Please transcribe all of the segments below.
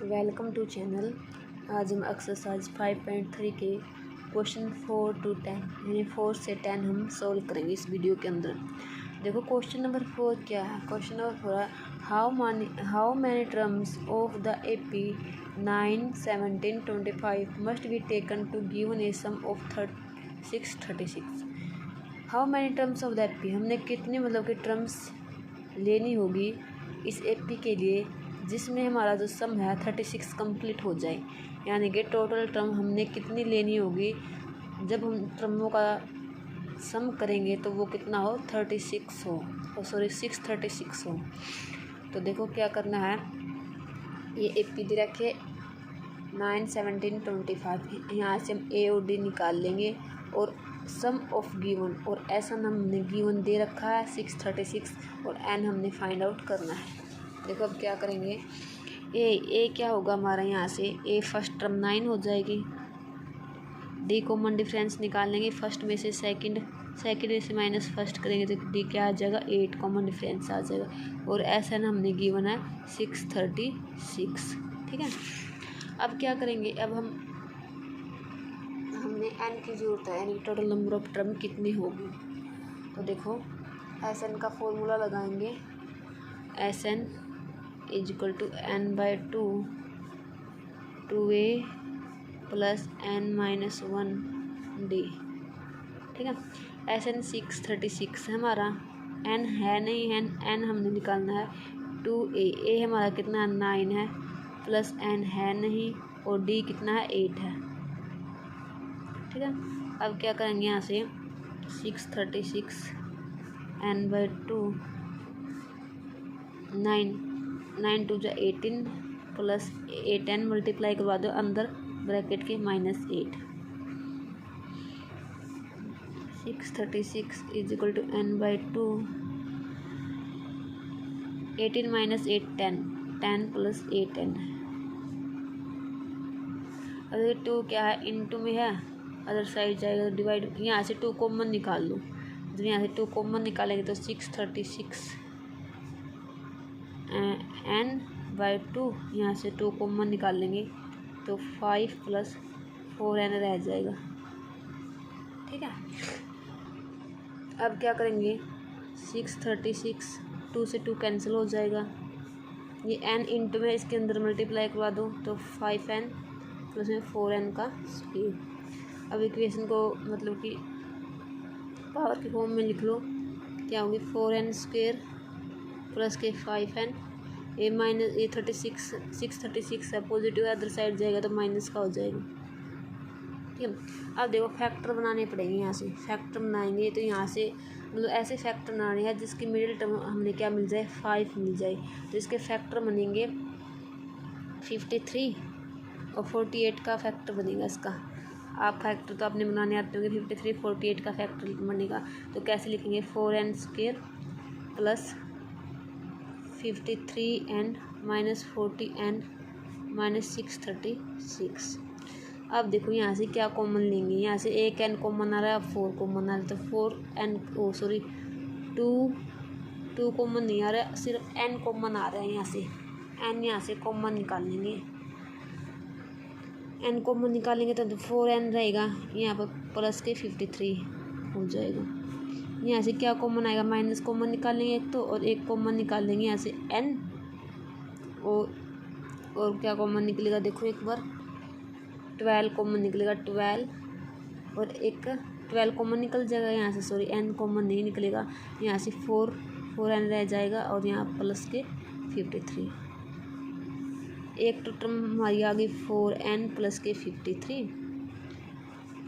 Welcome to channel. आज हम exercise 5.3 के क्वेश्चन 4 to 10 यानी 4 से 10 हम सॉल्व करेंगे इस वीडियो के अंदर। देखो क्वेश्चन नंबर 4 क्या है। क्वेश्चन नंबर 4 है how many terms of the AP 9, 17, 25 must be taken to given a sum of 36। How many terms of the AP, हमने कितनी मतलब कि टर्म्स लेनी होगी इस AP के लिए जिसमें हमारा जो सम है 36 कंप्लीट हो जाए। यानी कि टोटल टर्म हमने कितनी लेनी होगी जब हम टर्मों का सम करेंगे तो वो कितना हो 36 हो, 636 हो। तो देखो क्या करना है, ये AP दे रखे 9, 17, 25, यहाँ से हम A और D निकाल लेंगे और सम ऑफ गिवन और SN हमने गिवन दे रखा है 636 और N हमने फाइंड आउट करना है। देखो अब क्या करेंगे, ए क्या होगा हमारा, यहाँ से ए फर्स्ट टर्म 9 हो जाएगी। डी कॉमन डिफरेंस निकालेंगे, फर्स्ट में से सेकंड में से माइनस फर्स्ट करेंगे तो डी क्या आ जाएगा 8 कॉमन डिफरेंस आ जाएगा। और एस एन हमने गिवन है 636। ठीक है, अब क्या करेंगे, अब हमने एन की ज़रूरत है यानी टोटल नंबर ऑफ टर्म कितनी होगी। तो देखो एस एन का फॉर्मूला लगाएंगे, S N is equal to n/2 2a plus n-1d। ठीक है, SN 636 हमारा, n है नहीं है, n हमने निकालना है 2a हमारा कितना है 9 है, प्लस n है नहीं और d कितना है 8 है। ठीक है, अब क्या करेंगे, यहाँ से 636 n/2 9 2 जा 18 प्लस 8 n मल्टीप्लाई करवा दो अंदर ब्रैकेट के -8। 636 is equal to n/2 18 - 8 10 plus 8n। अगर 2 क्या है इनटू में है, अदर साइड जाएगा तो डिवाइड, यहाँ से 2 कॉमन निकाल लो। जब यहाँ से 2 कॉमन निकालेंगे तो 636 n/2, यहाँ से 2 कॉमन निकाल लेंगे तो 5 + 4n रह जाएगा। ठीक है, अब क्या करेंगे, 636 2 से 2 कैंसिल हो जाएगा, ये n इंटू में इसके अंदर मल्टीप्लाई करवा दो तो 5n प्लस में 4n का स्क्वायर। अब इक्वेशन को मतलब कि पावर के फॉर्म में लिख लो, क्या होगी 4n² प्लस के 5n, ये माइनस ये 636 है, पॉजिटिव अदर साइड जाएगा तो माइनस का हो जाएगा। ठीक है, अब देखो फैक्टर बनाने पड़ेंगे, यहाँ से फैक्टर बनाएंगे तो यहाँ से मतलब ऐसे फैक्टर बनाने हैं जिसकी मिडिल टर्म हमने क्या मिल जाए 5 मिल जाए। तो इसके फैक्टर बनेंगे 53 और 48 का फैक्टर बनेगा इसका। आप फैक्टर तो आपने बनाने आते होंगे, 53 48 का फैक्टर बनेगा। तो कैसे लिखेंगे, 4n² प्लस 53n - 40n - 636। अब देखो यहाँ से क्या कॉमन लेंगे, यहाँ से एक n कॉमन आ रहा है, अब 4 कॉमन आ रहा है तो 2 कॉमन नहीं आ रहा है, सिर्फ n कॉमन आ रहा है। यहाँ से n यहाँ से कॉमन निकालेंगे, n कॉमन निकालेंगे तो 4n रहेगा, यहाँ पर प्लस के 53 हो जाएगा। यहाँ से क्या कॉमन आएगा, माइनस कॉमन निकालेंगे एक तो, और एक कॉमन निकालेंगे यहाँ से n, और क्या कॉमन निकलेगा देखो एक बार 12 कॉमन निकलेगा, 12 और एक 12 कॉमन निकल जाएगा यहाँ से, सॉरी n कॉमन नहीं निकलेगा, यहाँ से 4n रह जाएगा और यहाँ प्लस के 53। एक तो टर्म हमारी आ गई 4n प्लस के 53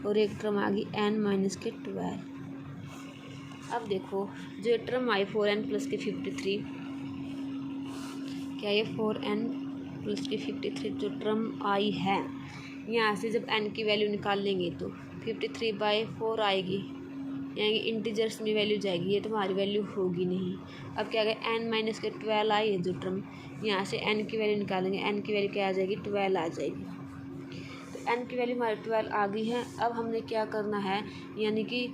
और एक टर्म आ गई n माइनस के 12। अब देखो जो टर्म आई 4n प्लस के 53, क्या ये 4n प्लस के 53 जो टर्म आई है, यहाँ से जब n की वैल्यू निकाल लेंगे तो 53/4 आएगी, यानी इंटीजर्स में वैल्यू जाएगी, ये तो हमारी वैल्यू होगी नहीं। अब क्या करें, n माइनस के 12 आई है जो टर्म, यहाँ से n की वैल्यू निकालेंगे, n की वैल्यू क्या आ जाएगी 12 आ जाएगी। तो n की वैल्यू हमारी 12 आ गई है। अब हमने क्या करना है, यानी कि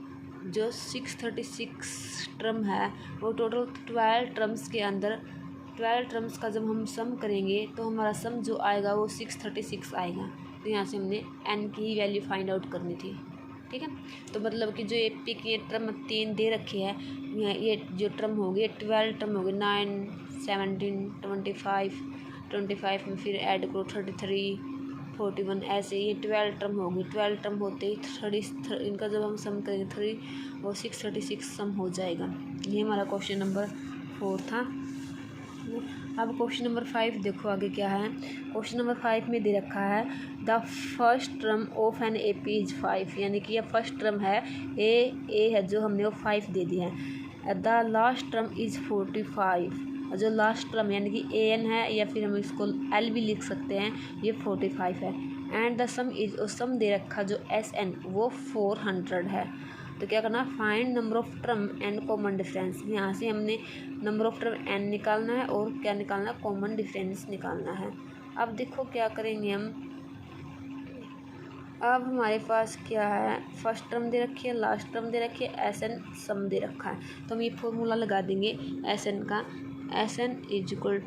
जो 636 टर्म है वो टोटल 12 टर्म्स के अंदर 12 टर्म्स का जब हम सम करेंगे तो हमारा सम जो आएगा वो 636 आएगा। तो यहाँ से हमने n की वैल्यू फाइंड आउट करनी थी। ठीक है, तो मतलब कि जो ए पी की ये टर्म 3 दे रखी है, ये जो टर्म होगी 12 टर्म होगी, 9, 17, 25 में फिर ऐड करो 33, 41, ऐसे ये 12 टर्म होगी। 12 टर्म होते ही 30 इनका जब हम सम करेंगे 3 और 636 सम हो जाएगा। ये हमारा क्वेश्चन नंबर 4 था। अब क्वेश्चन नंबर 5 देखो आगे क्या है। क्वेश्चन नंबर 5 में दे रखा है the first term of an A P is 5, यानी कि यह फर्स्ट टर्म है ए है जो हमने वो 5 दे दिया है। द लास्ट टर्म इज़ 45, जो लास्ट टर्म यानी कि ए एन है या फिर हम इसको एल भी लिख सकते हैं, ये 45 है। एंड द सम इज, और सम दे रखा जो एस एन वो 400 है। तो क्या करना, find number of term and common difference. यहाँ से हमने नंबर ऑफ टर्म एन निकालना है और क्या निकालना है, कॉमन डिफरेंस निकालना है। अब देखो क्या करेंगे हम, अब हमारे पास क्या है, फर्स्ट टर्म दे रखी है, लास्ट टर्म दे रखी है, एस एन सम दे रखा है। तो हम ये फॉर्मूला लगा देंगे एस एन का, S N is equal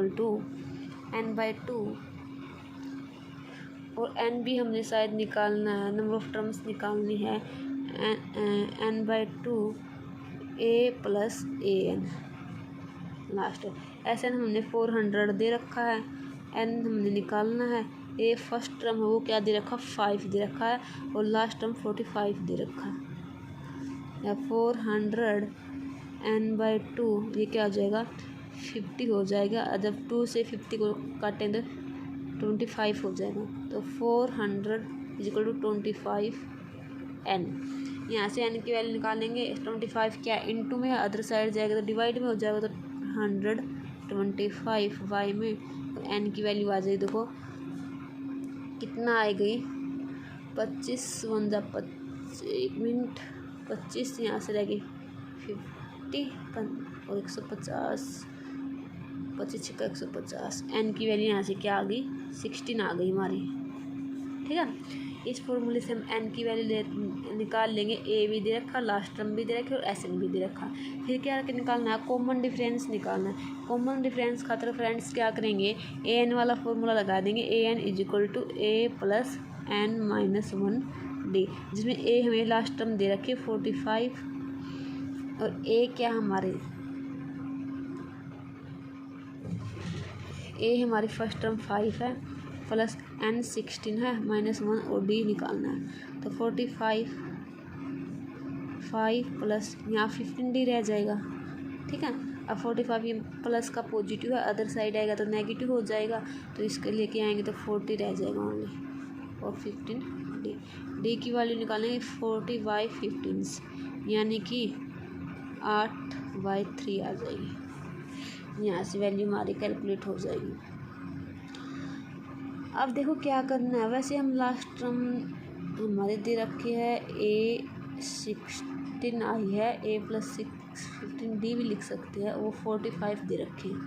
to n/2, और n भी हमने शायद निकालना है, नंबर ऑफ टर्म्स निकालनी है, n/2 a plus a n last. S N हमने 400 दे रखा है, n हमने निकालना है, ए फर्स्ट टर्म है वो क्या दे रखा, 5 दे रखा है, और लास्ट टर्म 45 दे रखा है। या 400 n/2 ये क्या हो जाएगा, 50 हो जाएगा। जब 2 से 50 को काटें तो 25 हो जाएगा। तो 400 = 25 n। यहाँ से n की वैल्यू निकालेंगे, 25 क्या इनटू में, अदर साइड जाएगा तो डिवाइड में हो जाएगा, तो 125 y में, तो n की वैल्यू आ जाएगी। देखो कितना आ गई, 25 1 1 मिनट 25, यहाँ से रह गई 50 और 150, 25 का 150। n की वैल्यू यहाँ से क्या आ गई, 16 आ गई हमारी। ठीक है, इस फॉर्मूले से हम n की वैल्यू निकाल लेंगे। ए भी दे रखा, लास्ट टर्म भी दे रखा और एस एन भी दे रखा। फिर क्या निकालना है, कॉमन डिफरेंस निकालना है। कॉमन डिफरेंस खातिर फ्रेंड्स क्या करेंगे, ए एन वाला फॉर्मूला लगा देंगे, A N is equal to A plus n minus 1 D, जिसमें ए हमें लास्ट टर्म दे रखी 45 और ए क्या हमारे, ए हमारी फर्स्ट टर्म 5 है, प्लस n 16 है, माइनस 1 और डी निकालना है। तो 45 5 प्लस यहाँ 15d रह जाएगा। ठीक है, अब 45 ये प्लस का पॉजिटिव है, अदर साइड आएगा तो नेगेटिव हो जाएगा, तो इसके लेके आएंगे तो 40 रह जाएगा ओनली, और 15d। डी की वैल्यू निकालेंगे 40/15, यानी कि 8/3 आ जाएगी। यहाँ से वैल्यू हमारी कैलकुलेट हो जाएगी। अब देखो क्या करना है, वैसे हम लास्ट टर्म हमारे दे रखी है ए 16 आई है, ए प्लस 15 डी भी लिख सकते हैं, वो 45 दे रखे हैं।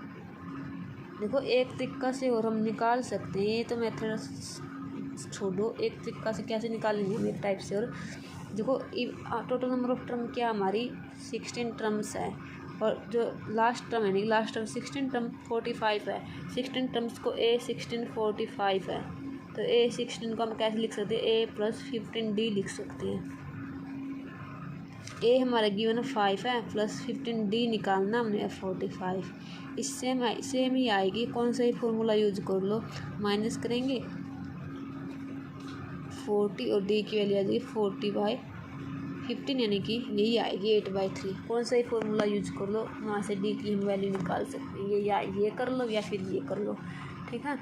देखो एक तरीका से और हम निकाल सकते हैं, ये तो मेथड छोड़ो, एक तरीका से कैसे निकालेंगे हम एक टाइप से। और देखो टोटल नंबर ऑफ टर्म क्या हमारी 16 टर्म्स है, और जो लास्ट टर्म है, लास्ट टर्म 16 टर्म 45 है, 16 टर्म्स को ए 16 45 है, तो ए 16 को हम कैसे लिख सकते हैं, ए प्लस 15d लिख सकते हैं। ए हमारा गिवन 5 है, प्लस 15d निकालना हमने 45, इससे सेम ही आएगी। कौन सा ही फॉर्मूला यूज कर लो, माइनस करेंगे 40 और डी की वैल्यू आ जाएगी 40/15, यानी कि यही आएगी 8/3। कौन सा ही फॉर्मूला यूज कर लो, वहाँ से डी की हम वैल्यू निकाल सकते हैं, या ये कर लो या फिर ये कर लो। ठीक है,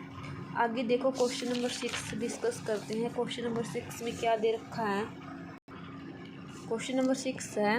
आगे देखो क्वेश्चन नंबर 6 डिस्कस करते हैं। क्वेश्चन नंबर 6 में क्या दे रखा है, क्वेश्चन नंबर 6 है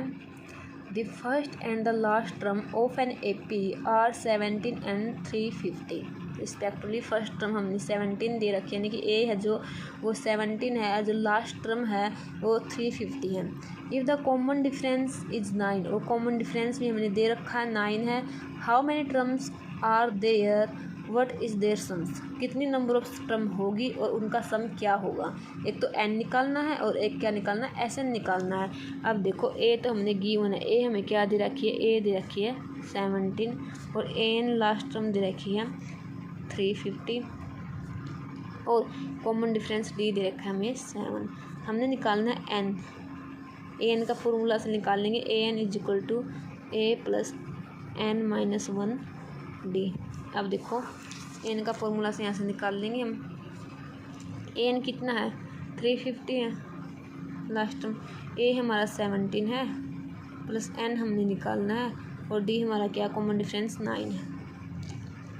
the first and the last term of an A P are 17 and 350 respectively. First term हमने 17 दे रखी है, यानी कि ए है जो वो 17 है, जो लास्ट टर्म है वो 350 है। If the common difference is 9, और कॉमन डिफरेंस भी हमने दे रखा है 9 है। How many terms are there what is their sums, कितनी नंबर ऑफ टर्म होगी और उनका सम क्या होगा। एक तो एन निकालना है और एक क्या निकालना है, एस एन निकालना है। अब देखो ए तो हमने गिवन है, ए हमें क्या दे रखी है, ए दे रखी है 17 और ए एन लास्ट टर्म दे रखी है 350 और कॉमन डिफरेंस डी दे रखा है हमें 7। हमने निकालना है एन, ए एन का फॉर्मूला से निकाल लेंगे, A N is equal to A plus N minus 1 D. अब देखो एन का फॉर्मूला से यहाँ से निकाल लेंगे हम। ए एन कितना है 350 है लास्ट टर्म, ए हमारा 17 है प्लस एन हमने निकालना है और डी हमारा क्या कॉमन डिफरेंस 9 है।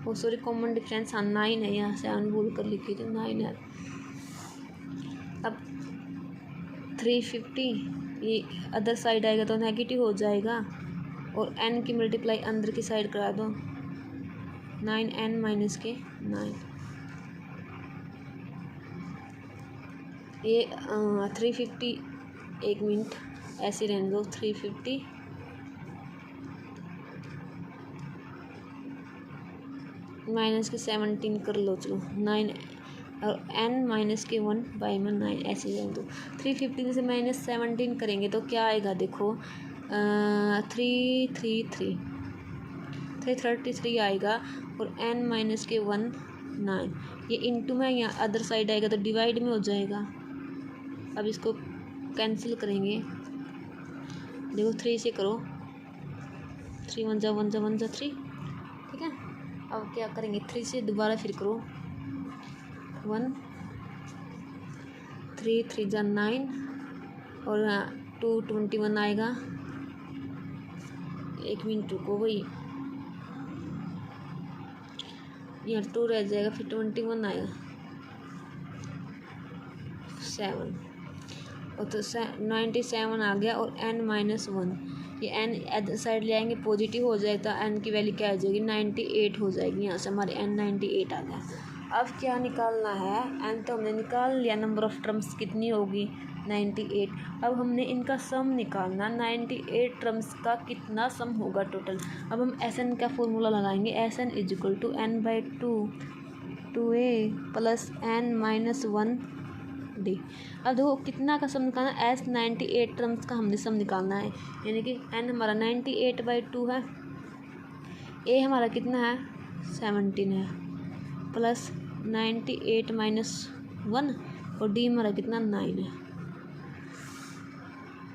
वो सॉरी कॉमन डिफरेंस हाँ 9 है, यहाँ 7 भूल कर लिखी तो 9 है। अब 350 ये अदर साइड आएगा तो नेगेटिव हो जाएगा और n की मल्टीप्लाई अंदर की साइड करा दो 9n माइनस के 9। ये 350 एक मिनट ऐसे रहने दो 350 माइनस के 17 कर लो, चलो 9 और n माइनस के 1 बाई में 9 ऐसे रहने दो। 350 से माइनस 17 करेंगे तो क्या आएगा देखो 333 आएगा और n माइनस के 1 9। ये इंटू में यहाँ अदर साइड आएगा तो डिवाइड में हो जाएगा। अब इसको कैंसिल करेंगे, देखो 3 से करो 3 1 जा 1 जा 1 जा 3, ठीक है। अब क्या करेंगे 3 से दोबारा फिर करो 1 3 3 जा 9 और 2 21 आएगा। एक मिनट रुको भाई, यहाँ 2 रह जाएगा फिर 21 आएगा 7 और तो 97 आ गया और n माइनस 1। ये n अदर साइड ले आएंगे पॉजिटिव हो जाएगा तो n की वैल्यू क्या आ जाएगी 98 हो जाएगी। यहाँ से हमारे n 98 आ गया। अब क्या निकालना है, n तो हमने निकाल लिया, नंबर ऑफ टर्म्स कितनी होगी 98। अब हमने इनका सम निकालना, 98 टर्म्स का कितना सम होगा टोटल। अब हम एस एन का फॉर्मूला लगाएंगे, S N is equal to n by 2a plus n minus 1 D. अब देखो कितना का सम निकालना, एस 98 टर्म्स का हमने सम निकालना है, यानी कि n हमारा 98 बाई 2 है, a हमारा कितना है 17 है प्लस 98 माइनस 1 और d हमारा कितना 9 है,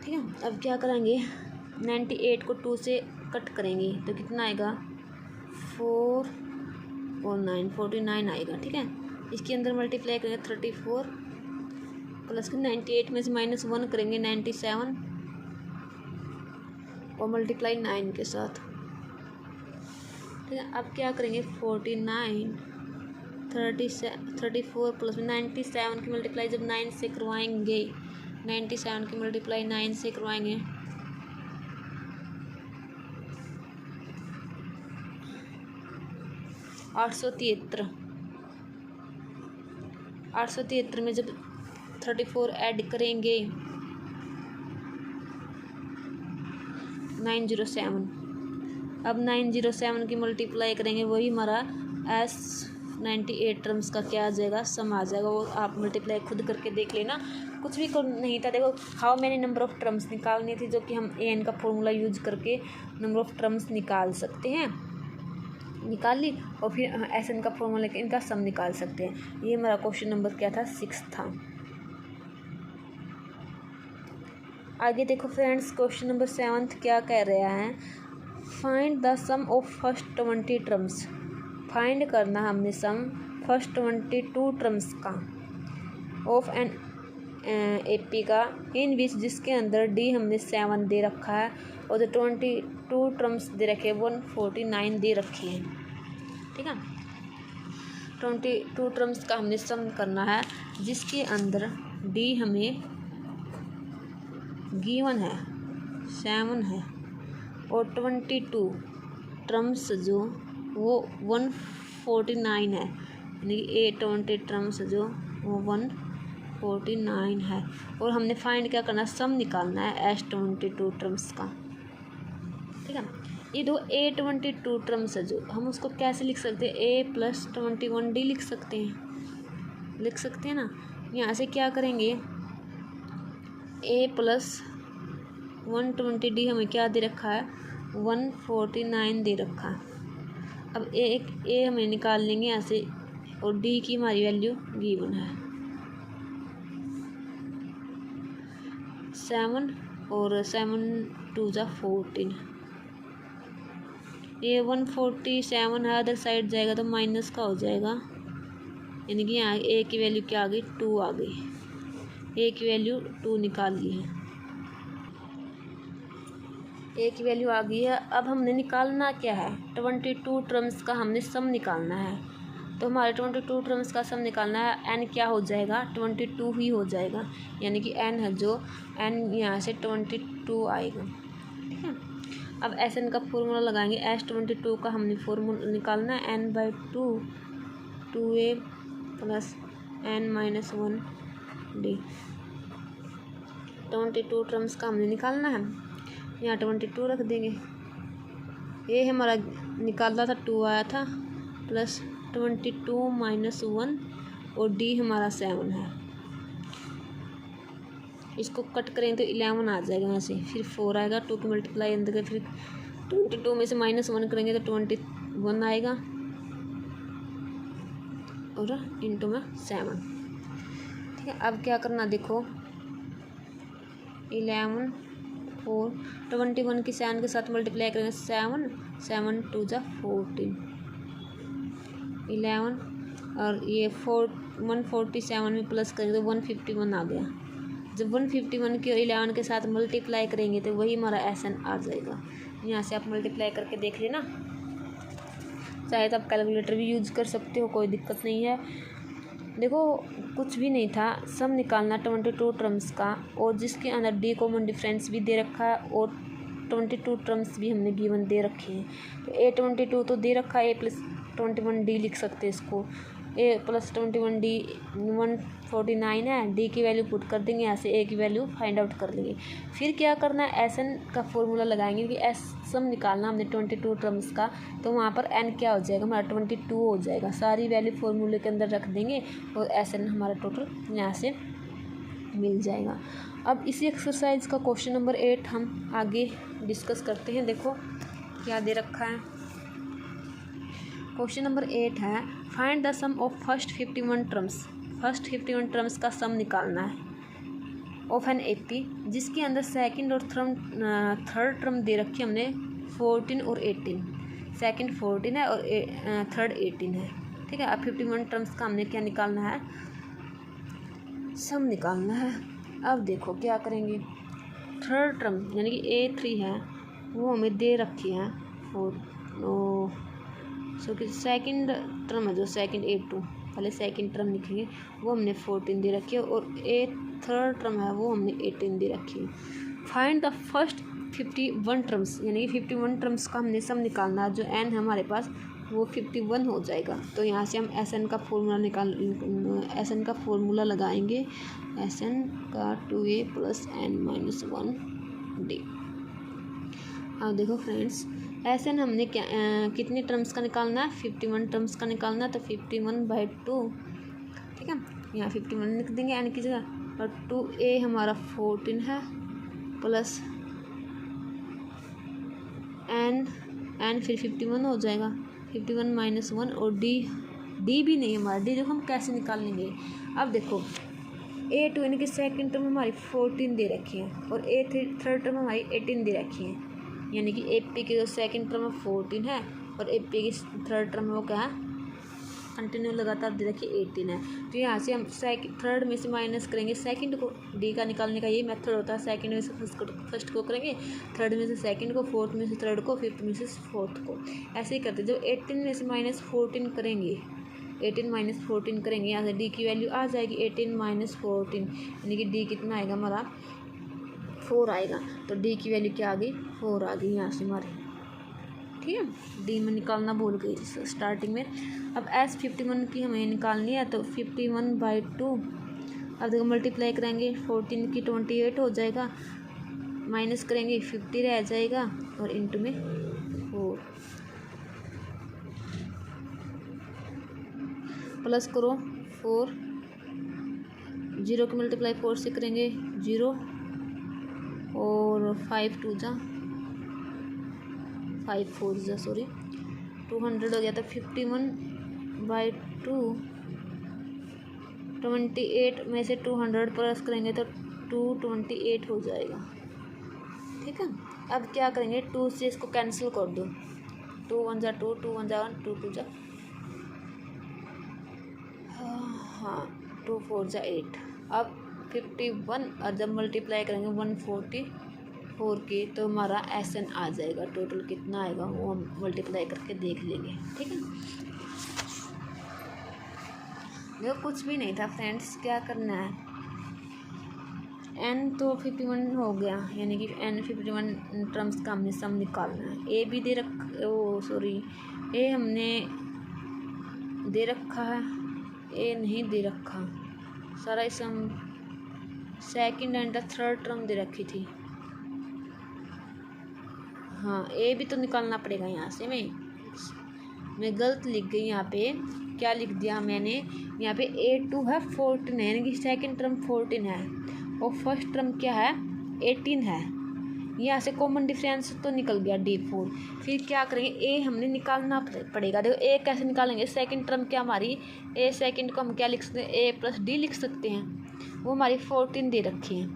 ठीक है। अब क्या करेंगे 98 को 2 से कट करेंगे तो कितना आएगा 4 और 9 49 आएगा, ठीक है। इसके अंदर मल्टीप्लाई करेंगे 34 प्लस 98 में से माइनस 1 करेंगे 97 और मल्टीप्लाई 9 के साथ, ठीक है। अब क्या करेंगे 49 34 प्लस 97 की मल्टीप्लाई जब 9 से करवाएंगे, 97 की मल्टीप्लाई 9 से करवाएंगे 873 में जब 34 ऐड करेंगे 907। अब 907 की मल्टीप्लाई करेंगे, वही हमारा एस 98 टर्म्स का क्या आ जाएगा सम आ जाएगा। वो आप मल्टीप्लाई खुद करके देख लेना, कुछ भी नहीं था। देखो how many number of terms निकालनी थी, जो कि हम ए एन का फॉर्मूला यूज करके नंबर ऑफ़ टर्म्स निकाल सकते हैं, निकाल ली और फिर एस एन का फॉर्मूला लेके इनका सम निकाल सकते हैं। ये हमारा क्वेश्चन नंबर क्या था 6 था। आगे देखो फ्रेंड्स, क्वेश्चन नंबर 7 क्या कह रहा है, find the sum of first 20 terms. Find करना हमने सम फर्स्ट 22 टर्म्स का ऑफ एन एपी का, इन विच जिसके अंदर डी हमने 7 दे रखा है और जो 22 टर्म्स दे रखे 149 दे रखी है, ठीक है। 22 टर्म्स का हमने सम करना है जिसके अंदर डी हमें गिवन है 7 है और 22 टर्म्स जो वो 149 है, यानी कि 20 टर्म्स जो वो 149 है। और हमने फाइंड क्या करना, सम निकालना है एस 22 टर्म्स का, ठीक है। ये दो A22 टर्म्स है, जो हम उसको कैसे लिख सकते हैं, A+21D लिख सकते हैं ना। यहाँ से क्या करेंगे, A+120D हमें क्या दे रखा है, 149 दे रखा है। अब ए हमें निकाल लेंगे यहाँ से, और डी की हमारी वैल्यू गिवन है 7 और 7 2 ज़ा 14। ये 147 है, अदर साइड जाएगा तो माइनस का हो जाएगा, यानी कि यहाँ ए की वैल्यू क्या आ गई, 2 आ गई। ए की वैल्यू 2 निकाल ली है, ए की वैल्यू आ गई है। अब हमने निकालना क्या है, 22 टर्म्स का हमने सम निकालना है। तो हमारे 22 टर्म्स का सम निकालना है, एन क्या हो जाएगा, 22 ही हो जाएगा, यानी कि एन है जो, एन यहाँ से 22 आएगा। ठीक है, अब एस एन का फॉर्मूला लगाएंगे। S22 का हमने फॉर्मूला निकालना है, n/2 2a + n-1d। 22 टर्म्स का हमने निकालना है, यहाँ 22 रख देंगे। ये हमारा निकाला था 2 आया था, प्लस 22 - 1 और डी हमारा 7 है। इसको कट करेंगे तो 11 आ जाएगा यहाँ से, फिर 4 आएगा, 2 की मल्टीप्लाई अंदर के, फिर 22 में से -1 करेंगे तो 21 आएगा, और इंटू में 7। ठीक है, अब क्या करना देखो, 11 4 21 की 7 के साथ मल्टीप्लाई करेंगे, 7 7 2 ज़ा 14 11, और ये 147 में प्लस करेंगे तो 151 आ गया। जब 151 के 11 के साथ मल्टीप्लाई करेंगे तो वही हमारा SN आ जाएगा। यहाँ से आप मल्टीप्लाई करके देख लेना, चाहे तो आप कैलकुलेटर भी यूज़ कर सकते हो, कोई दिक्कत नहीं है। देखो कुछ भी नहीं था, सम निकालना 22 टर्म्स का, और जिसके अंदर डी कॉमन डिफरेंस भी दे रखा है और 22 टर्म्स भी हमने गिवन दे रखे हैं। तो A22 तो दे रखा है, A+21D लिख सकते हैं इसको। A+21D 149 है, डी की वैल्यू पुट कर देंगे, यहाँ से ए की वैल्यू फाइंड आउट कर लेंगे। फिर क्या करना है, SN का फॉर्मूला लगाएंगे, क्योंकि एस सम निकालना हमने 22 टर्म्स का, तो वहाँ पर n क्या हो जाएगा, हमारा 22 हो जाएगा। सारी वैल्यू फॉर्मूले के अंदर रख देंगे और SN हमारा टोटल यहाँ से मिल जाएगा। अब इसी एक्सरसाइज का क्वेश्चन नंबर 8 हम आगे डिस्कस करते हैं। देखो क्या दे रखा है, क्वेश्चन नंबर 8 है, find the sum of first 51 terms. First 51 terms का सम निकालना है ऑफ एन AP, जिसके अंदर सेकंड और थर्ड टर्म दे रखी हमने 14 और 18। सेकंड 14 है और थर्ड 18 है। ठीक है, अब 51 टर्म्स का हमने क्या निकालना है, सम निकालना है। अब देखो क्या करेंगे, थर्ड टर्म यानी कि A3 है वो हमें दे रखी है, सो कि सेकंड टर्म है जो सेकंड A2, पहले सेकंड टर्म लिखेंगे, वो हमने 14 दे रखी है, और थर्ड टर्म है वो हमने 18 दे रखी है। फाइंड द फर्स्ट 51 टर्म्स, यानी कि 51 टर्म्स का हमने सम निकालना है, जो n है हमारे पास वो 51 हो जाएगा। तो यहाँ से हम SN का फॉर्मूला लगाएंगे, SN का 2a + n-1d। अब देखो फ्रेंड्स, SN हमने क्या कितने टर्म्स का निकालना है, 51 टर्म्स का निकालना है, तो 51/2। ठीक है, यहाँ 51 लिख देंगे n की जगह, और 2a हमारा 14 है, प्लस n फिर 51 हो जाएगा, 51 - 1, और डी भी नहीं हमारा, डी जो हम कैसे निकाल लेंगे। अब देखो A2 यानी कि सेकंड टर्म हमारी 14 दे रखी है, और थर्ड टर्म हमारी 18 दे रखी है, यानी कि AP की जो सेकंड टर्म 14 है और AP की थर्ड टर्म वो क्या है, कंटिन्यू लगातार दे रखी 18 है। तो यहाँ से हम थर्ड में से माइनस करेंगे सेकंड को, डी का निकालने का यही मेथड होता है, सेकंड में से फर्स्ट को करेंगे, थर्ड में से सेकंड को, फोर्थ में से थर्ड को, फिफ्थ में से फोर्थ को, ऐसे ही करते। जब 18 में से -14 करेंगे, 18 - 14 करेंगे, यहाँ से डी की वैल्यू आ जाएगी 18 - 14, यानी कि डी कितना आएगा हमारा 4 आएगा। तो डी की वैल्यू क्या आ गई, 4 आ गई यहाँ से हमारी। ठीक है, डी में निकालना भूल गई स्टार्टिंग में। अब S51 की हमें निकालनी है, तो 51/2, अब देखो मल्टीप्लाई करेंगे, 14 की 28 हो जाएगा, माइनस करेंगे 50 रह जाएगा, और इंटू में प्लस करो 4, 0 की मल्टीप्लाई 4 से करेंगे 0 और 5 2 जा 5 4 जा सॉरी 200 हो गया। तो 51/2 28 में से 200 प्लस करेंगे तो 228 हो जाएगा। ठीक है, अब क्या करेंगे 2 से इसको कैंसिल कर दो। 2 1 जा 2, 2 1 जा 1, 2 2 जा हाँ 2 4 जा 8। अब 51 और जब मल्टीप्लाई करेंगे 144 की तो हमारा SN आ जाएगा। टोटल कितना आएगा वो हम मल्टीप्लाई करके देख लेंगे। ठीक है, देखो कुछ भी नहीं था फ्रेंड्स, क्या करना है N तो 51 हो गया, यानी कि N 51 टर्म्स का हमने सम निकालना है। A भी दे A हमने दे रखा है, A नहीं दे रखा, सारा सम सेकंड एंड थर्ड टर्म दे रखी थी। हाँ A भी तो निकालना पड़ेगा। यहाँ से मैं गलत लिख गई, यहाँ पे क्या लिख दिया मैंने, यहाँ पे A2 है 14 है, यानी कि सेकंड टर्म 14 है और फर्स्ट टर्म क्या है 18 है। यहाँ से कॉमन डिफरेंस तो निकल गया D4। फिर क्या करेंगे A हमने निकालना पड़ेगा। देखो A कैसे निकालेंगे, सेकंड टर्म क्या हमारी A सेकंड को हम क्या लिख सकते हैं A + D लिख सकते हैं, वो हमारी 14 दे रखी है।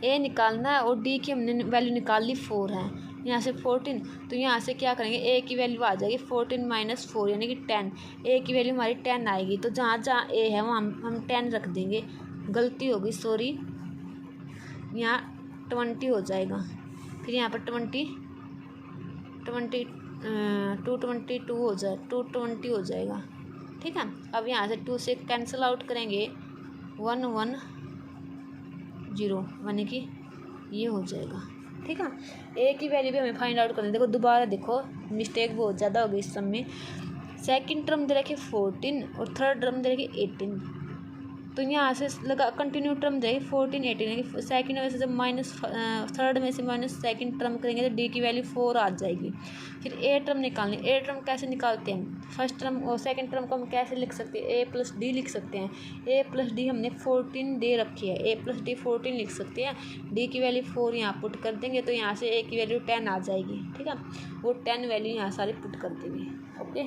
A निकालना है और D की हमने वैल्यू निकाल ली 4 है, यहाँ से 14। तो यहाँ से क्या करेंगे A की वैल्यू आ जाएगी 14 - 4 यानी कि 10। A की वैल्यू हमारी 10 आएगी, तो जहाँ जहाँ A है वहाँ हम 10 रख देंगे। गलती होगी सॉरी, यहाँ 20 हो जाएगा। फिर यहाँ पर 222 हो जाए 220 हो जाएगा। ठीक है, अब यहाँ से 2 से कैंसिल आउट करेंगे 1 1 0 यानी कि ये हो जाएगा। ठीक है, A की वैल्यू भी हमें फाइंड आउट करनी है। देखो दोबारा देखो, मिस्टेक बहुत ज़्यादा हो गई इस सब में। सेकंड टर्म दे रखी 14 और थर्ड टर्म दे रखी 18, तो यहाँ से लगा कंटिन्यू टर्म देगी 14 18, यानी सेकंड में से जब थर्ड में से माइनस सेकंड टर्म करेंगे तो D की वैल्यू 4 आ जाएगी। फिर A टर्म निकालनी, A टर्म कैसे निकालते हैं, फर्स्ट टर्म और सेकंड टर्म को हम कैसे लिख सकते हैं A + D लिख सकते हैं। A + D हमने 14 दे रखी है, A + D 14 लिख सकते हैं। D की वैल्यू 4 यहाँ पुट कर देंगे तो यहाँ से A की वैल्यू 10 आ जाएगी। ठीक है, वो 10 वैल्यू यहाँ सारी पुट कर देंगे। ओके,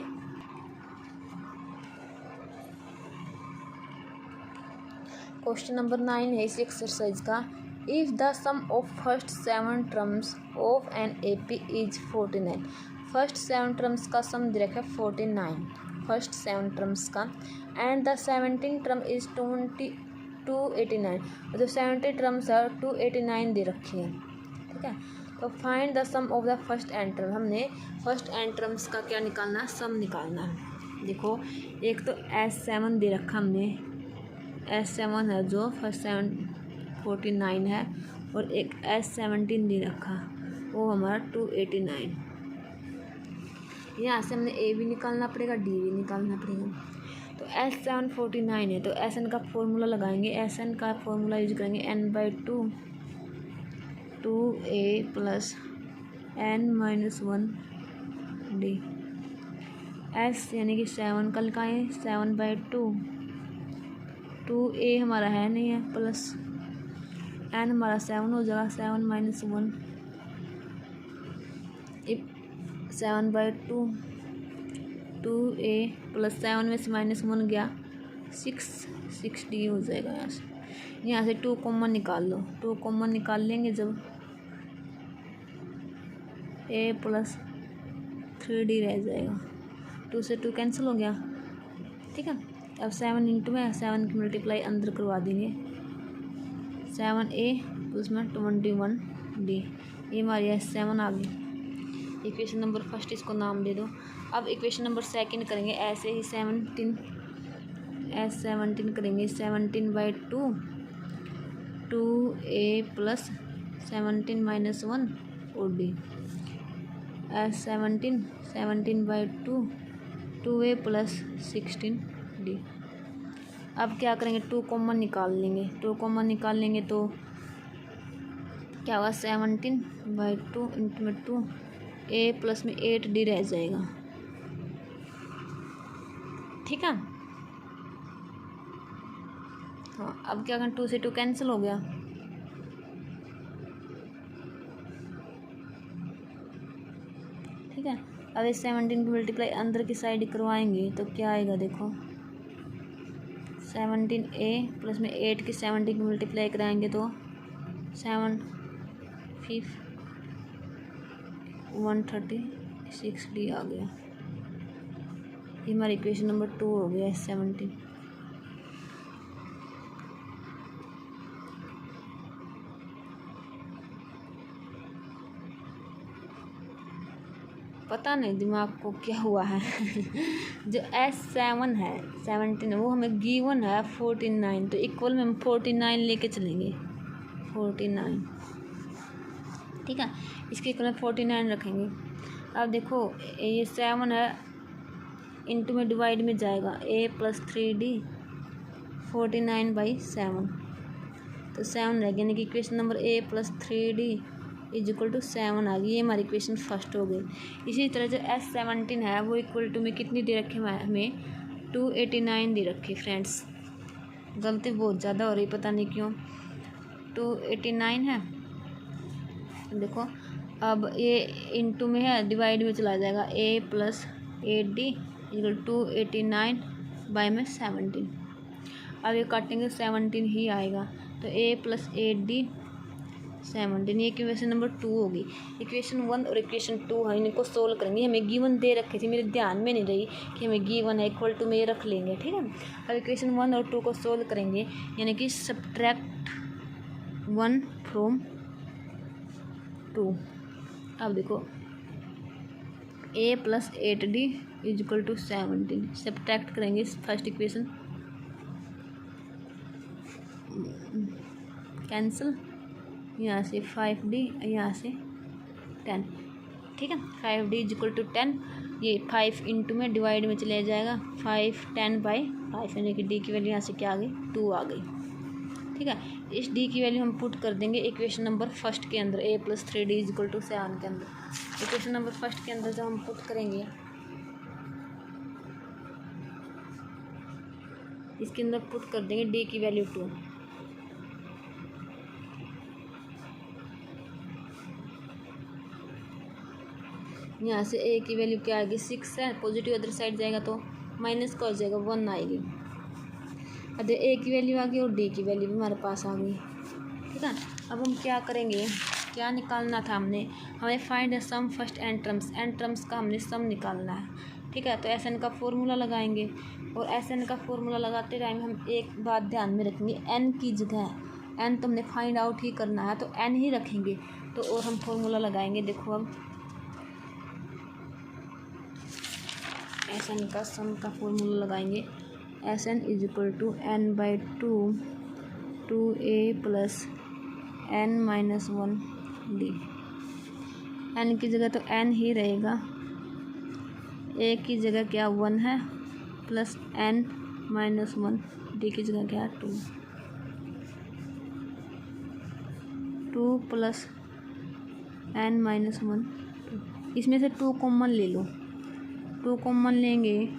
क्वेश्चन नंबर 9 है इस एक्सरसाइज का। If the sum of first 7 terms of an AP is 49। First 7 terms का सम दे रखा है 49, फर्स्ट 7 टर्म्स का, एंड द 17 टर्म इज 289। जो 70 टर्म्स है 289 दे रखी है। ठीक है, तो find the sum of the first N term. हमने फर्स्ट एन टर्म्स का क्या निकालना है, सम निकालना है। देखो एक तो S7 दे रखा हमने, S7 है जो फर्स्ट 49 है, और एक S17 दे रखा वो हमारा 289। यहाँ से हमने A भी निकालना पड़ेगा D भी निकालना पड़ेगा। तो S7 49 है तो SN का फॉर्मूला लगाएंगे। SN का फॉर्मूला यूज करेंगे N/2 2A + N - 1 D। S यानी कि 7 का लगाएँ 7/2, 2A हमारा है नहीं है, प्लस N हमारा 7 हो जाएगा 7 - 1 7/2 2A + 7 में से -1 गया 6D हो जाएगा। यहाँ से 2 कॉमन निकाल लो, 2 कॉमन निकाल लेंगे जब A + 3D रह जाएगा, 2 से 2 कैंसिल हो गया। ठीक है, अब 7 × में 7 की मल्टीप्लाई अंदर करवा देंगे, 7A + 21D, ये हमारी S7 आ गई। इक्वेशन नंबर फर्स्ट इसको नाम दे दो। अब इक्वेशन नंबर सेकंड करेंगे ऐसे ही, 17 करेंगे 17/2 2A + 17 - 1 और D। S17/2 2A + 16D। अब क्या करेंगे 2 कॉमन निकाल लेंगे, 2 कॉमन निकाल लेंगे तो क्या होगा 17/2 × 2 ए प्लस में 8d रह जाएगा। ठीक है, हाँ अब क्या करें, 2 से 2 कैंसिल हो गया। ठीक है, अब इस 17 की मल्टीप्लाई अंदर की साइड करवाएंगे तो क्या आएगा, देखो 17a प्लस में 8 की 17 की मल्टीप्लाई कराएंगे तो 7 5 136d आ गया। ये हमारी इक्वेशन नंबर 2 हो गया 17। पता नहीं दिमाग को क्या हुआ है जो S7 है 17 वो हमें गिवन है 49, तो इक्वल में हम 49 लेके चलेंगे 49। ठीक है, इसके इक्वल में 49 रखेंगे। अब देखो ये 7 है, इंटू में डिवाइड में जाएगा a प्लस 3d 49/7, तो 7 रह गया, यानी कि equation number a plus 3d is equal to 7 आ गई। ये हमारी इक्वेशन फर्स्ट हो गई। इसी तरह जो S17 है वो इक्वल टू में कितनी दे रखी है हमें, 289 दे रखी। फ्रेंड्स गलती बहुत ज़्यादा हो रही, पता नहीं क्यों। 289 है, देखो अब ये इंटू में है, डिवाइड में चला जाएगा a प्लस 8d इक्वल 289/17। अब ये काटेंगे 17 ही आएगा, तो a प्लस 8d 17, ये इक्वेशन नंबर 2 होगी। इक्वेशन 1 और इक्वेशन 2 है, इनको सोल्व करेंगे। हमें गिवन दे रखी थी, मेरे ध्यान में नहीं रही कि हमें गिवन है, इक्वल टू में ये रख लेंगे। ठीक है, अब इक्वेशन 1 और 2 को सोल्व करेंगे, यानी कि सब्ट्रैक्ट 1 फ्रॉम 2। अब देखो a plus 8d is equal to 17, subtract करेंगे फर्स्ट इक्वेशन, कैंसिल, यहाँ से 5d यहाँ से 10। ठीक है, 5d इज इक्वल टू 10, ये 5 इंटू में डिवाइड में चले जाएगा 5 10/5, यानी कि d की वैल्यू यहाँ से क्या आ गई, 2 आ गई। ठीक है, इस d की वैल्यू हम पुट कर देंगे इक्वेशन नंबर फर्स्ट के अंदर, a plus 3d is equal to 7 के अंदर। इक्वेशन नंबर फर्स्ट के अंदर जब हम पुट करेंगे, इसके अंदर पुट कर देंगे d की वैल्यू 2। यहाँ से a की वैल्यू क्या आएगी, 6 है, पॉजिटिव अदर साइड जाएगा तो माइनस का हो जाएगा, 1 आएगी। अब a की वैल्यू आ गई और d की वैल्यू भी हमारे पास आ गई। ठीक है, अब हम क्या करेंगे, क्या निकालना था हमें find sum first N terms का हमने सम निकालना है। ठीक है, तो SN का फॉर्मूला लगाएंगे, और SN का फॉर्मूला लगाते टाइम हम एक बात ध्यान में रखेंगे, n की जगह n तो हमने फाइंड आउट ही करना है, तो n ही रखेंगे। तो और हम फॉर्मूला लगाएंगे, देखो अब SN का सम का फॉर्मूला लगाएंगे, SN is equal to n/2 2a plus n-1d। n की जगह तो n ही रहेगा, a की जगह क्या 1 है, प्लस n-1, d की जगह क्या 2 प्लस n-1 2। इसमें से 2 कॉमन ले लो, 2 कॉमन लेंगे,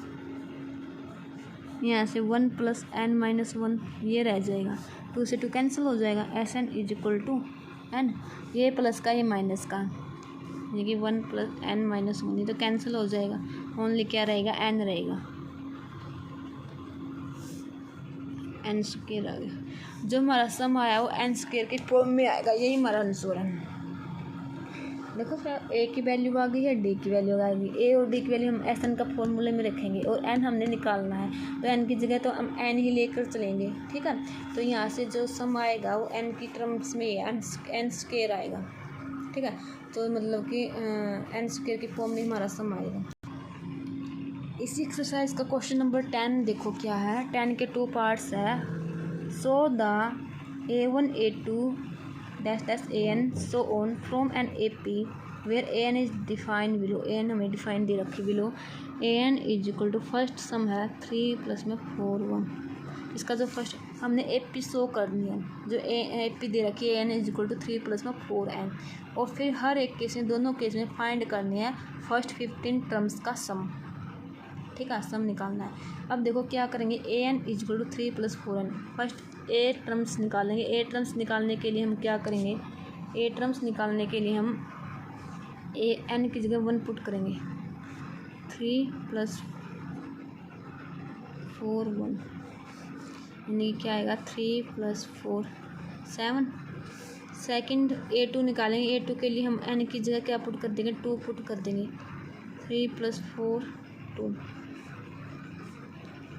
यहाँ से 1 प्लस n-1 ये रह जाएगा, 2 से 2 कैंसिल हो जाएगा। SN is equal to n, ये प्लस का ये माइनस का, यानी कि 1 प्लस n-1, ये तो कैंसिल हो जाएगा, ओनली क्या रहेगा, n रहेगा, n स्क्वायर आ गया। जो हमारा सम आया वो n स्क्वायर के फॉर्म में आएगा, यही हमारा आंसर है। देखो फिर a की वैल्यू आ गई है, d की वैल्यू आ गई, a और d की वैल्यू हम SN का फॉर्मूले में रखेंगे, और n हमने निकालना है, तो n की जगह तो हम n ही लेकर चलेंगे। ठीक है, तो यहाँ से जो सम आएगा वो n की टर्म्स में n स्क्वायर आएगा। ठीक है, तो मतलब कि n स्क्वायर की फॉर्म में हमारा सम आएगा। इसी एक्सरसाइज का क्वेश्चन नंबर 10 देखो क्या है। 10 के 2 पार्ट्स है। So the A1 A2 dash AN so on from an AP where AN is defined below। AN हमें डिफाइन दे रखी below। AN is equal to first sum है 3 प्लस में 4 1। इसका जो फर्स्ट हमने AP शो करनी है, जो AP दे रखी है n इक्वल टू 3 प्लस में 4n, और फिर हर एक केस में, दोनों केस में फाइंड करनी है फर्स्ट 15 टर्म्स का सम। ठीक है, सम निकालना है। अब देखो क्या करेंगे, an equal to 3 plus 4n, first a terms निकालेंगे। ए टर्म्स निकालने के लिए हम क्या करेंगे, ए टर्म्स निकालने के लिए हम n की जगह 1 पुट करेंगे, 3 प्लस 4 1, यानी क्या आएगा 3 प्लस 4 7। सेकंड A2 निकालेंगे। A2 के लिए हम n की जगह क्या पुट कर देंगे, 2 पुट कर देंगे, 3 प्लस 4 2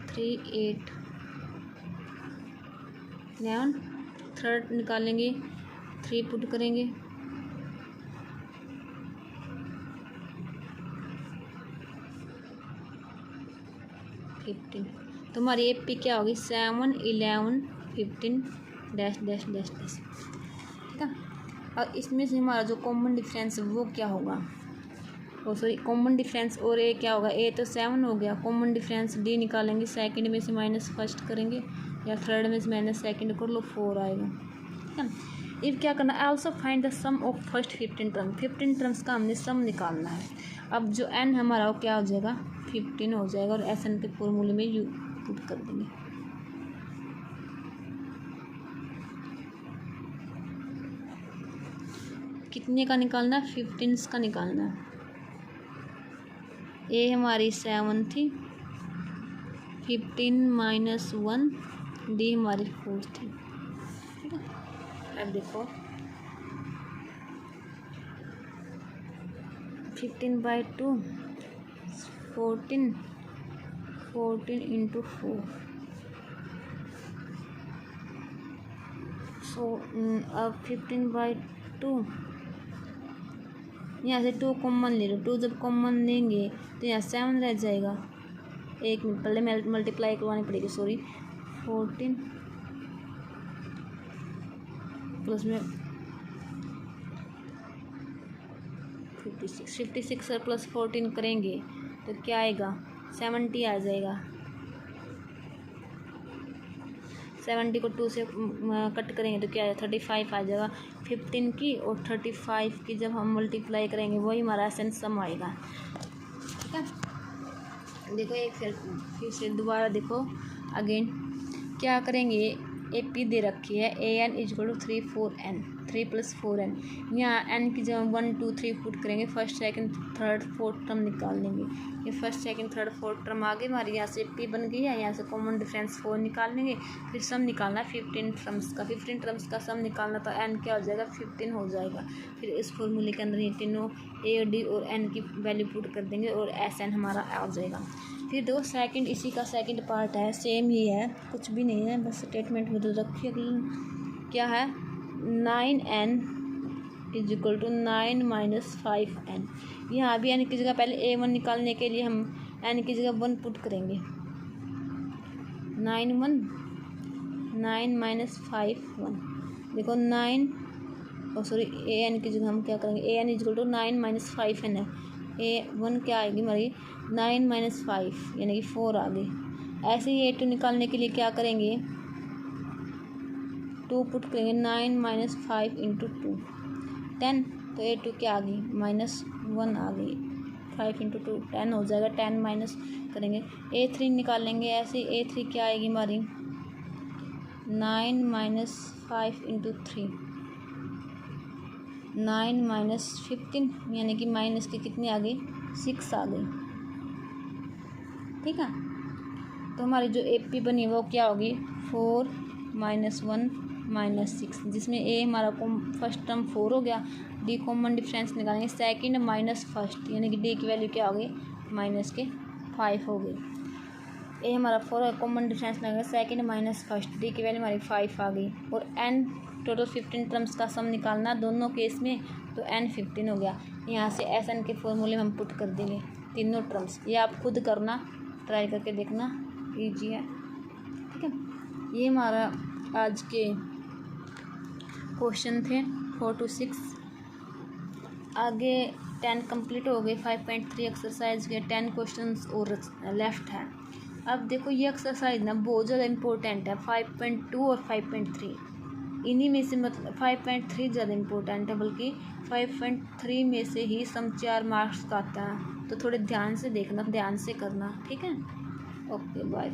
3 8 11। थर्ड निकालेंगे, 3 पुट करेंगे, 15। तो हमारी AP क्या होगी, 7 11 15 डैश डैश डैश डैश। ठीक है, और इसमें से हमारा जो कॉमन डिफरेंस है वो क्या होगा, ओ सॉरी कॉमन डिफरेंस और ए क्या होगा, ए तो 7 हो गया, कॉमन डिफरेंस D निकालेंगे, सेकंड में से माइनस फर्स्ट करेंगे, या थर्ड में से माइनस सेकंड कर लो, 4 आएगा। ठीक है, इफ क्या करना है, also find the sum of first 15 term, 15 terms का हमने सम निकालना है। अब जो n हमारा वो क्या हो जाएगा, 15 हो जाएगा, और SN के फॉर्मूले में यू पुट कर देंगे। कितने का निकालना है, 15 का निकालना है। ए हमारी 7 थी, 15 माइनस 1, D हमारी 4 थी। ठीक है, अब देखो 15/2 14 14 इंटू 4, सो अब 15/2, यहाँ से 2 कॉमन ले लो, 2 जब कॉमन लेंगे तो यहाँ 7 रह जाएगा, एक मिनट पहले मल्टीप्लाई करवानी पड़ेगी, सॉरी 14 प्लस में 56 और प्लस 14 करेंगे तो क्या आएगा, 70 आ जाएगा। 70 को 2 से कट करेंगे तो क्या है, 35 आ जाएगा। 15 की और 35 की जब हम मल्टीप्लाई करेंगे वही हमारा एसन सम आएगा। ठीक है, देखो एक फिर से दोबारा देखो अगेन क्या करेंगे, AP दे रखी है AN equal to 3 4n 3 plus 4n, यहाँ n की जगह 1 2 3 पुट करेंगे, first second third fourth term निकाल लेंगे। ये first second third fourth term आगे हमारी यहाँ से AP बन गई है, यहाँ से कॉमन डिफरेंस 4 निकाल लेंगे, फिर सम निकालना है 15 टर्म्स का, 15 टर्म्स का सम निकालना तो n क्या हो जाएगा 15 हो जाएगा। फिर इस फॉर्मूले के अंदर ये तीनों A और D और n की वैल्यू पुट कर देंगे और SN हमारा आ जाएगा। फिर दो सेकंड, इसी का सेकंड पार्ट है, सेम ही है, कुछ भी नहीं है, बस स्टेटमेंट बदल रखी है। क्या है, 9n is equal to 9 minus 5n। यहाँ भी n की जगह पहले A1 निकालने के लिए हम n की जगह 1 पुट करेंगे, 9 माइनस 5 1। देखो 9 और सॉरी an की जगह हम क्या करेंगे, an is equal to 9 minus 5n है, A1 क्या आएगी हमारी 9 माइनस 5 यानी कि 4 आ गई। ऐसे ही A2 निकालने के लिए क्या करेंगे, 2 पुट करेंगे, 9 माइनस 5 इंटू 2 10, तो A2 क्या आ गई -1 आ गई, 5 इंटू 2 10 हो जाएगा, 10 माइनस करेंगे। A3 निकालेंगे, ऐसे A3 क्या आएगी हमारी 9 माइनस 5 इंटू 3 9 माइनस 15 यानी कि माइनस की कितनी आ गई 6 आ गई। ठीक है, तो हमारी जो AP बनी वो क्या होगी 4 माइनस 1 माइनस 6, जिसमें A हमारा फर्स्ट टर्म 4 हो गया, D कॉमन डिफरेंस निकालेंगे, सेकंड माइनस फर्स्ट यानी कि D की वैल्यू क्या हो गई माइनस के 5 हो गई। A हमारा 4 है, कॉमन डिफरेंस निकालेंगे, सेकंड माइनस फर्स्ट, D की वैल्यू हमारी 5 आ गई, और N टोटल 15 टर्म्स का सम निकालना दोनों केस में, तो N 15 हो गया। यहाँ से SN के फॉर्मूले में हम पुट कर देंगे तीनों टर्म्स। ये आप खुद करना, ट्राई करके देखना, ईजी है। ठीक है, ये हमारा आज के क्वेश्चन थे 4 to 6। आगे 10 कंप्लीट हो गए, 5.3 एक्सरसाइज के 10 क्वेश्चंस और लेफ्ट है। अब देखो ये एक्सरसाइज ना बहुत ज़्यादा इम्पोर्टेंट है, 5.2 और 5.3 इन्हीं में से, मतलब 5.3 ज़्यादा इम्पोर्टेंट है, बल्कि 5.3 में से ही सम 4 मार्क्स का आता है। तो थोड़े ध्यान से देखना, ध्यान से करना, ठीक है। Okay bye.